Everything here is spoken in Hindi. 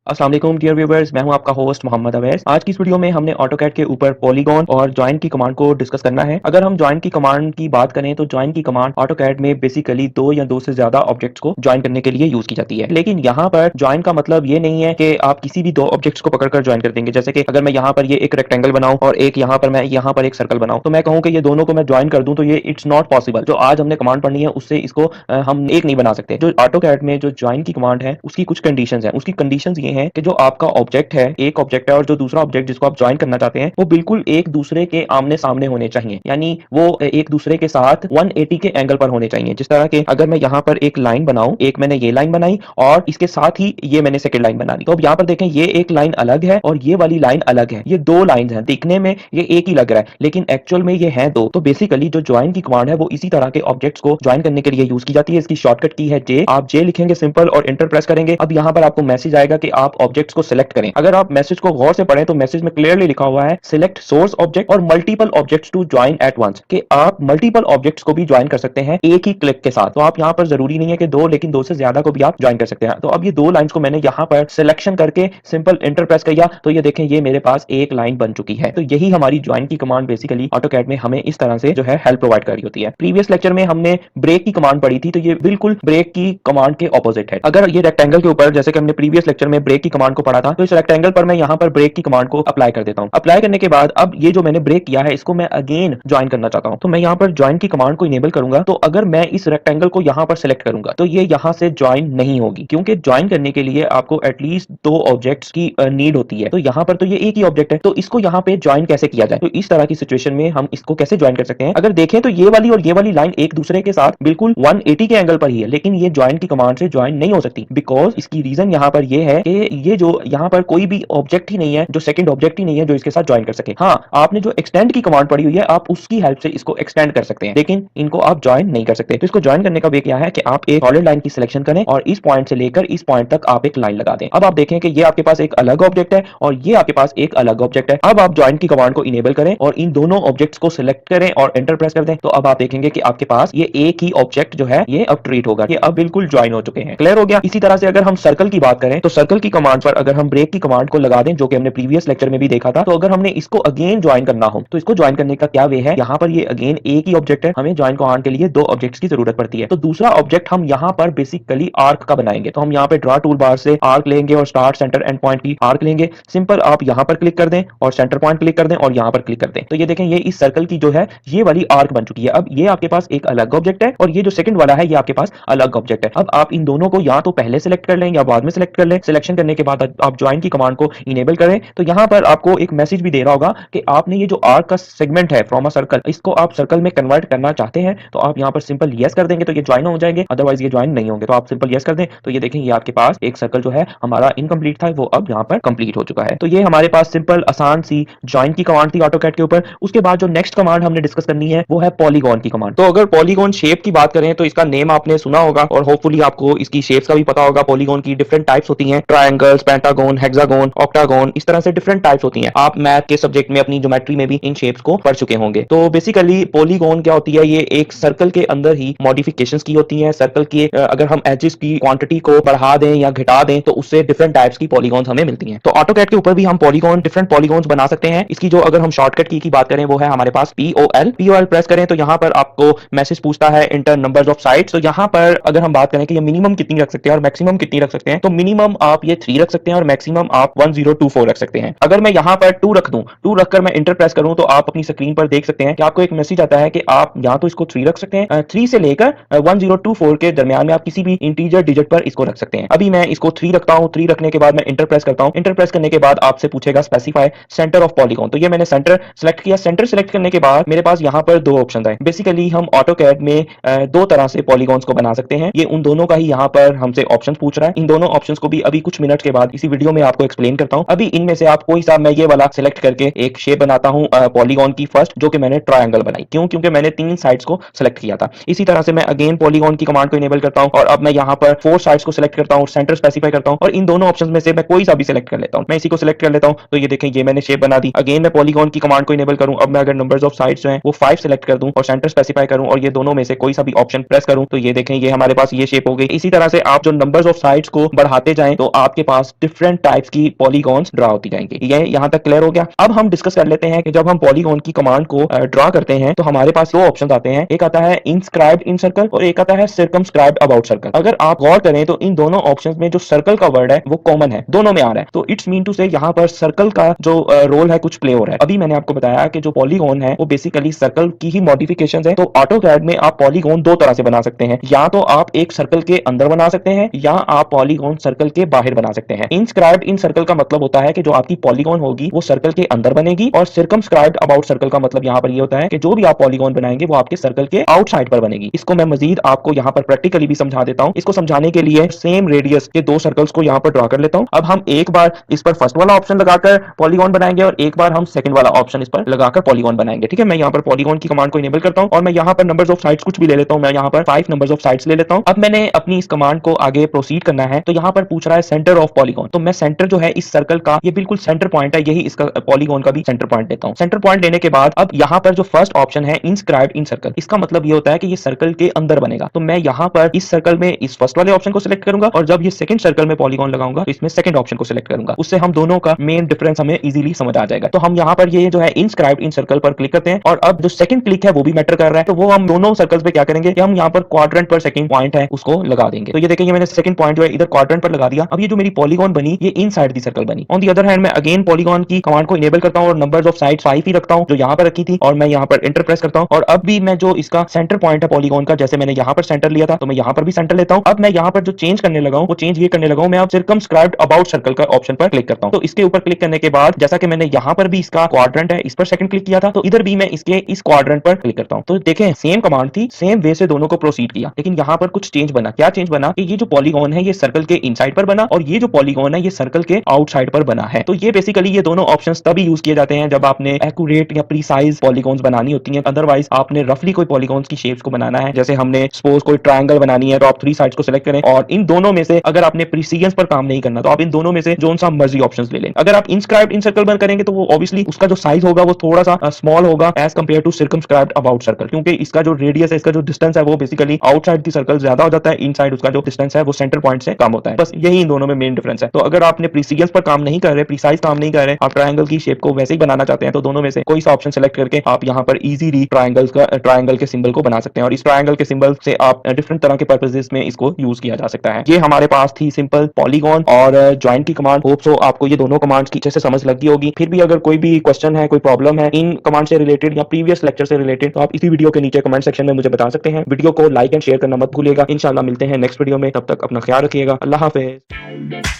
अस्सलाम वालेकुम डियर व्यूअर्स, मैं हूं आपका होस्ट मोहम्मद अवैस। आज की इस वीडियो में हमने ऑटोकैड के ऊपर पॉलीगॉन और जॉइन की कमांड को डिस्कस करना है। अगर हम जॉइन की कमांड की बात करें तो जॉइन की कमांड ऑटोकैड में बेसिकली दो या दो से ज्यादा ऑब्जेक्ट्स को जॉइन करने के लिए यूज की जाती है। लेकिन यहाँ पर जॉइन का मतलब ये नहीं है कि आप किसी भी दो ऑब्जेक्ट्स को पकड़कर जॉइन कर देंगे। जैसे कि अगर मैं यहाँ पर ये एक रेक्टेंगल बनाऊं और एक यहाँ पर मैं यहाँ पर एक सर्कल बनाऊं, तो मैं कहूँ कि ये दोनों को मैं जॉइन कर दूं, तो ये इट्स नॉट पॉसिबल। जो आज हमने कमांड पढ़नी है उससे इसको हम एक नहीं बना सकते। जो ऑटोकैड में जो जॉइन की कमांड है उसकी कुछ कंडीशंस हैं। उसकी कंडीशंस ये हैं कि जो आपका ऑब्जेक्ट है, एक ऑब्जेक्ट है और जो दूसरा ऑब्जेक्ट जिसको आप ज्वाइन करना चाहते हैं वो बिल्कुल एक दूसरे के आमने सामने होने चाहिए। यानी वो एक दूसरे के साथ 180 के एंगल पर होने चाहिए। जिस तरह के अगर मैं यहाँ पर एक लाइन बनाऊं, एक मैंने ये लाइन बनाई और इसके साथ ही ये मैंने सेकंड लाइन बना दी, तो अब यहाँ पर देखें ये एक लाइन अलग है और ये वाली लाइन अलग है। ये दो लाइन है, दिखने में ये एक ही लग रहा है लेकिन एक्चुअल में ये है दो। तो बेसिकली जो ज्वाइन की कमांड है वो इसी तरह के ऑब्जेक्ट्स को ज्वाइन करने के लिए यूज की जाती है। इसकी शॉर्टकट की है जे। आप जे लिखेंगे सिंपल और एंटर प्रेस करेंगे। अब यहाँ पर आपको मैसेज आएगा कि आप ऑब्जेक्ट्स को सिलेक्ट करें। अगर आप मैसेज को गौर से पढ़ें तो मैसेज में क्लियरली लिखा हुआ है सिलेक्ट सोर्स ऑब्जेक्ट और multiple objects to join at once, कि आप मल्टीपल ऑब्जेक्ट्स को भी ज्वाइन कर सकते हैं एक ही क्लिक के साथ। तो आप यहाँ पर जरूरी नहीं है कि दो, लेकिन दो से ज्यादा को भी आप ज्वाइन कर सकते हैं। तो अब ये दो लाइंस को मैंने यहाँ पर सिलेक्शन करके सिंपल एंटर प्रेस किया तो ये देखें ये मेरे पास एक लाइन बन चुकी है। तो यही हमारी ज्वाइन की कमांड बेसिकली ऑटोकैड में हमें इस तरह से जो है हेल्प प्रोवाइड कर रही होती है। प्रीवियस लेक्चर में हमने ब्रेक की कमांड पढ़ी थी, तो ये बिल्कुल ब्रेक की कमांड के ऑपोजिट है। अगर ये रेक्टेंगल के ऊपर, जैसे कि हमने प्रीवियस लेक्चर में ब्रेक की कमांड को पढ़ा था, तो इस रेक्टेंगल पर मैं यहाँ पर ब्रेक की कमांड को अप्लाई कर देता हूं। अप्लाई करने के बाद अब ये जो मैंने ब्रेक किया है इसको मैं अगेन ज्वाइन करना चाहता हूं, तो मैं यहाँ पर ज्वाइन की कमांड को इनेबल करूंगा। तो अगर मैं इस रेक्टेंगल को यहाँ पर सिलेक्ट करूंगा तो ये यहाँ से ज्वाइन नहीं होगी, क्योंकि ज्वाइन करने के लिए आपको एटलीस्ट दो ऑब्जेक्ट्स की नीड होती है। तो यहाँ पर तो ये एक ही ऑब्जेक्ट है, तो इसको यहाँ पे ज्वाइन कैसे किया जाए? तो इस तरह की सिचुएशन में हम इसको कैसे ज्वाइन कर सकते हैं? अगर देखें तो ये वाली और ये वाली लाइन एक दूसरे के साथ बिल्कुल 180 के एंगल पर ही है, लेकिन ये ज्वाइन की कमांड से ज्वाइन नहीं हो सकती। बिकॉज इसकी रीजन यहाँ पर ये है कि ये जो यहाँ पर कोई भी ऑब्जेक्ट ही नहीं है, जो सेकंड ऑब्जेक्ट ही नहीं है जो इसके साथ ज्वाइन कर सके। हाँ, आपने जो एक्सटेंड की कमांड पढ़ी हुई है आप उसकी हेल्प से इसको एक्सटेंड कर सकते हैं, लेकिन इनको आप ज्वाइन नहीं कर सकते। तो इसको ज्वाइन करने का वे क्या है कि आप एक सॉलिड लाइन की सिलेक्शन करें और इस पॉइंट से लेकर इस पॉइंट तक आप एक लाइन लगा दें। अब आप देखें कि ये आपके पास एक अलग ऑब्जेक्ट है और ये आपके पास एक अलग ऑब्जेक्ट है। अब आप ज्वाइन की कमांड को इनेबल करें और इन दोनों ऑब्जेक्ट्स को सिलेक्ट करें और एंटर प्रेस कर दें, तो अब आप देखेंगे कि आपके पास ये एक ही ऑब्जेक्ट जो है ये अब ट्रीट होगा, ये अब बिल्कुल ज्वाइन हो चुके हैं। क्लियर हो गया? इसी तरह से अगर हम सर्कल की बात करें तो सर्कल की कमांड पर अगर हम ब्रेक की कमांड को लगा दें, जो कि हमने प्रीवियस लेक्चर में भी देखा था, तो अगर हमने इसको अगेन ज्वाइन करना हो तो इसको ज्वाइन करने का क्या वे है? यहाँ पर ये अगेन एक ही ऑब्जेक्ट है, हमें ज्वाइन कमांड के लिए दो ऑब्जेक्ट्स की जरूरत पड़ती है। तो दूसरा ऑब्जेक्ट हम यहाँ पर बेसिकली आर्क का बनाएंगे। तो हम यहाँ पे ड्रा टूल बार से आर्क लेंगे और स्टार्ट सेंटर एंड पॉइंट की आर्क लेंगे। सिंपल आप यहाँ पर क्लिक कर दें और सेंटर पॉइंट क्लिक कर दें और यहाँ पर क्लिक कर दें, तो ये देखें ये इस सर्कल की जो है ये वाली आर्क बन चुकी है। अब ये आपके पास एक अलग ऑब्जेक्ट है और ये जो सेकंड वाला है ये आपके पास अलग ऑब्जेक्ट है। अब आप इन दोनों को या तो पहले सिलेक्ट कर लें या बाद में सिलेक्ट कर लें। सिलेक्शन करने के बाद आप ज्वाइन की कमांड को इनेबल करें तो यहाँ पर आपको एक मैसेज भी दे रहा होगा कि आपने ये जो आर्क का सेगमेंट है फ्रॉम अ सर्कल, इसको आप सर्कल में कन्वर्ट करना चाहते हैं, तो आप यहाँ पर सिंपल यस कर देंगे तो ये ज्वाइन हो जाएंगे, अदरवाइज ये ज्वाइन नहीं होंगे। तो आप सिंपल यस कर दें तो ये देखें ये आपके पास एक सर्कल जो है हमारा इनकम्प्लीट था वो अब यहाँ पर कंप्लीट हो चुका है। तो ये हमारे पास सिंपल आसान सी ज्वाइन की कमांड थी ऑटोकैड के ऊपर। उसके बाद जो नेक्स्ट कमांड हमने डिस्कस करनी है वो है पॉलीगॉन की कमांड। तो अगर पॉलीगॉन शेप की बात करें तो इसका नेम आपने सुना होगा और होपफुली आपको इसकी शेप्स का भी पता होगा। पॉलीगॉन की डिफरेंट टाइप्स होती हैं, ट्रायंगल्स, पेंटागन, हेक्सागन, ऑक्टागन, इस तरह से डिफरेंट टाइप्स होती हैं। आप मैथ के सब्जेक्ट में अपनी ज्योमेट्री में भी इन शेप्स को पढ़ चुके होंगे। तो बेसिकली पॉलीगॉन क्या होती है? ये एक सर्कल के अंदर ही मॉडिफिकेशंस की होती हैं। सर्कल के अगर हम एजेस की क्वांटिटी को बढ़ा दें या घटा दें तो उससे डिफरेंट टाइप्स की पॉलीगॉन्स हमें मिलती हैं। तो ऑटोकैड के ऊपर भी हम पॉलीगॉन, डिफरेंट पॉलीगॉन्स बना सकते हैं। इसकी जो अगर हम शॉर्टकट की बात करें वो है हमारे पास POL प्रेस करें तो यहाँ पर आपको मैसेज पूछता है इंटर नंबर्स ऑफ साइड्स। तो यहाँ पर अगर हम बात करें कि ये मिनिमम कितनी रख सकते हैं और मैक्सिमम कितनी रख सकते हैं, तो मिनिमम आप ये 3 रख सकते हैं और मैक्सिमम आप 1024 रख सकते हैं। अगर मैं यहाँ पर 2 रख दूं, 2 रखकर मैं इंटर प्रेस करूं तो आप अपनी स्क्रीन पर देख सकते हैं कि आपको एक मैसेज आता है कि आप या तो इसको 3 रख सकते हैं, 3 से लेकर 1024 के दरमियान में आप किसी भी इंटीजर डिजिट पर इसको रख सकते हैं। अभी मैं इसको 3 रखता हूं, 3 रखने के बाद मैं इंटर प्रेस करता हूं। इंटर प्रेस करने के बाद आपसे पूछेगा स्पेसिफाई सेंटर ऑफ पॉलीगॉन, तो ये मैंने सेंटर सेलेक्ट किया। सेंटर सेलेक्ट करने के बाद मेरे पास यहाँ पर दो ऑप्शन आए। बेसिकली हम ऑटोकैड में दो तरह से पॉलीगॉन्स को बना सकते हैं। ये उन दोनों का ही यहाँ पर हमसे ऑप्शन पूछ रहा है। इन दोनों ऑप्शंस को भी अभी कुछ मिनट के बाद इसी वीडियो में आपको एक्सप्लेन करता हूँ। अभी इनमें से आप कोई सा, मैं ये वाला सिलेक्ट करके एक शेप बनाता हूँ पॉलीगॉन की फर्स्ट, जो कि मैंने ट्रायंगल बनाई। क्यों? क्योंकि मैंने 3 साइड्स को सिलेक्ट किया था। इसी तरह से मैं अगेन पॉलीगॉन की कमांड को इनेबल करता हूँ और अब मैं यहाँ पर 4 साइड्स को सिलेक्ट करता हूँ, सेंटर स्पेसिफाई करता हूँ और इन दोनों ऑप्शंस में से मैं कोई सा भी सिलेक्ट कर लेता हूँ। मैं इसी को सिलेक्ट कर लेता हूँ तो ये देखें ये मैंने शेप बना दी। अगेन मैं पॉलीगॉन की कमांड को इनेबल करूँ। अब मैं अगर नंबर्स ऑफ साइड्स जो हैं वो 5 सिलेक्ट कर दूं और सेंटर स्पेसिफाई करूं और ये दोनों में से कोई सा भी ऑप्शन प्रेस करूं तो ये देखें ये हमारे पास ये शेप हो गई। इसी तरह से आप जो नंबर्स ऑफ साइड्स को बढ़ाते जाएं तो आप आपके पास डिफरेंट टाइप्स की पॉलीगॉन्स ड्रा होती जाएंगी। ये यहाँ तक क्लियर हो गया। अब हम डिस्कस कर लेते हैं कि जब हम पॉलीगॉन की कमांड को ड्रा करते हैं तो हमारे पास दो ऑप्शन आते हैं, एक आता है इंस्क्राइब्ड इन सर्कल और एक आता है सर्कमस्क्राइब्ड अबाउट सर्कल। अगर आप गौर करें तो इन दोनों ऑप्शंस में जो सर्कल का वर्ड है वो कॉमन है, दोनों में आ रहा है। तो इट्स मीन टू से यहाँ पर सर्कल का जो रोल है कुछ प्ले हो रहा है। अभी मैंने आपको बताया कि जो पॉलीगॉन है वो बेसिकली सर्कल की ही मॉडिफिकेशन है। तो ऑटोकैड में आप पॉलीगॉन दो तरह से बना सकते हैं, या तो आप एक सर्कल के अंदर बना सकते हैं या आप पॉलीगॉन सर्कल के बाहर बना सकते हैं। इंस्क्राइब्ड इन सर्कल का मतलब होता है कि जो आपकी पॉलीगॉन होगी वो सर्कल के अंदर बनेगी, और सर्कमस्क्राइब्ड अबाउट सर्कल का मतलब यहाँ पर ये होता है कि जो भी आप पॉलीगॉन बनाएंगे वो आपके सर्कल के आउटसाइड पर बनेगी। इसको मैं मजीद आपको यहाँ पर प्रैक्टिकली भी समझा देता हूँ। इसको समझाने के लिए सेम रेडियस के दो सर्कल्स को यहाँ पर ड्रा कर लेता हूँ। अब हम एक बार इस पर फर्स्ट वाला ऑप्शन लगाकर पॉलीगॉन बनाएंगे और एक बार हम सेकंड वाला ऑप्शन इस पर लगाकर पॉलीगॉन बनाएंगे। ठीक है, मैं यहाँ पर पॉलीगॉन की कमांड को इनेबल करता हूँ और मैं यहाँ पर नंबर्स ऑफ साइड्स कुछ भी ले लेता हूँ। मैं यहाँ पर 5 नंबर्स ऑफ साइड्स ले लेता हूँ। अब मैंने अपनी इस कमांड को आगे प्रोसीड करना है तो यहाँ पर पूछ रहा है सेंटर ऑफ पॉलीगॉन। तो मैं सेंटर जो है इस सर्कल का, ये बिल्कुल सेंटर पॉइंट है, यही इसका पॉलीगॉन का भी सेंटर पॉइंट लेता हूँ। सेंटर पॉइंट लेने के बाद अब यहाँ पर जो फर्स्ट ऑप्शन है इंस्क्राइब्ड इन सर्कल, इसका मतलब ये होता है कि ये सर्कल के अंदर बनेगा। तो मैं यहाँ पर इस सर्कल में इस फर्स्ट वाले ऑप्शन को सिलेक्ट करूंगा और जब ये सेकंड सर्कल में पॉलीगॉन लगाऊंगा तो इसमें सेकंड ऑप्शन को सिलेक्ट करूंगा। उससे हम दोनों का मेन डिफरेंस हमें इजीली समझ आ जाएगा। तो हम यहाँ पर ये जो है इंस्क्राइब्ड इन सर्कल पर क्लिक करते हैं और अब जो सेकंड क्लिक है वो भी मैटर कर रहा है। तो वो हम दोनों सर्कल्स पे क्या करेंगे कि हम यहाँ पर क्वाड्रेंट पर सेकंड पॉइंट है उसको लगा देंगे। तो ये देखेंगे मैंने सेकंड पॉइंट जो है इधर क्वाड्रेंट पर लगा दिया। अब ये जो मेरी पॉलीगॉन बनी ये इनसाइड दी सर्कल बनी। ऑन दी अदर हैंड मैं अगेन पॉलीगॉन की कमांड को इनेबल करता हूं और नंबर्स ऑफ साइड्स 5 ही रखता हूं जो यहाँ पर रखी थी और मैं यहाँ पर एंटर प्रेस करता हूं। और अब भी मैं जो इसका सेंटर पॉइंट है पॉलीगॉन का, जैसे मैंने यहाँ पर सेंटर लिया था तो मैं यहाँ पर भी सेंटर लेता हूँ। अब मैं यहाँ पर जो चेंज करने लगा हूँ वो चेंज ये करने लगा हूँ, मैं अब सर्कमस्क्राइब्ड अबाउट सर्कल का ऑप्शन पर क्लिक करता हूँ। तो इसके ऊपर क्लिक करने के बाद जैसा कि मैंने यहाँ पर भी इसका क्वाड्रेंट है इस पर सेकंड क्लिक किया था, तो इधर भी मैं इसके इस क्वाड्रेंट पर क्लिक करता हूँ। तो देखें सेम कमांड थी, सेम वे से दोनों को प्रोसीड किया, लेकिन यहाँ पर कुछ चेंज बना। क्या चेंज बना कि ये जो पॉलीगॉन है ये सर्कल के इनसाइड पर बना और ये जो पॉलीगॉन है ये सर्कल के आउटसाइड पर बना है। तो ये बेसिकली ये दोनों ऑप्शंस तभी यूज किए जाते हैं जब आपने एक्यूरेट या प्रीसाइज पॉलीगॉन्स बनानी होती हैं। अदरवाइज आपने रफली कोई पॉलीगॉन्स की शेप्स को बनाना है, जैसे हमने सपोज कोई ट्रायंगल बनानी है तो आप 3 साइड्स को सिलेक्ट करें और इन दोनों में से अगर आपने प्रीसीजन पर काम नहीं करना तो आप इन दोनों में से जो सा मर्जी ऑप्शंस ले लें। अगर आप इंस्क्राइब्ड इन सर्कल बन करेंगे तो वो ऑब्वियसली उसका जो साइज होगा वो थोड़ा सा स्मॉल होगा as compare to circumscribed about circle, क्योंकि इसका जो रेडियस है, इसका जो डिस्टेंस है वो बेसिकली आउटसाइड दी सर्कल ज्यादा हो जाता है, इनसाइड उसका जो डिस्टेंस है वो सेंटर पॉइंट से कम होता है। बस यही इन दोनों में मेन डिफरेंस है। तो अगर आपने प्रीसीजन पर काम नहीं कर रहे, प्रीसाइज काम नहीं कर रहे, आप ट्रायंगल की शेप को वैसे ही बनाना चाहते हैं तो दोनों में से कोई सा ऑप्शन सेलेक्ट करके आप यहाँ पर इजीली ट्रायंगल के सिंबल को बना सकते हैं और इस ट्रायंगल के सिंबल से आप डिफरेंट तरह के पर्पसेस में इसको यूज किया जा सकता है। ये हमारे पास थी सिंपल पॉलीगॉन और ज्वाइन की कमांड। होप सो आपको ये दोनों कमांड्स की अच्छे से समझ लगी होगी। फिर भी अगर कोई भी क्वेश्चन है, कोई प्रॉब्लम है इन कमांड से रिलेटेड या प्रीवियस लेक्चर से रिलेटेड, तो आप इसी वीडियो के नीचे कमेंट सेक्शन में मुझे बता सकते हैं। वीडियो को लाइक एंड शेयर करना मत भूलिएगा। इंशाल्लाह मिलते हैं नेक्स्ट वीडियो में, तब तक अपना ख्याल रखिएगा। अल्लाह हाफिज।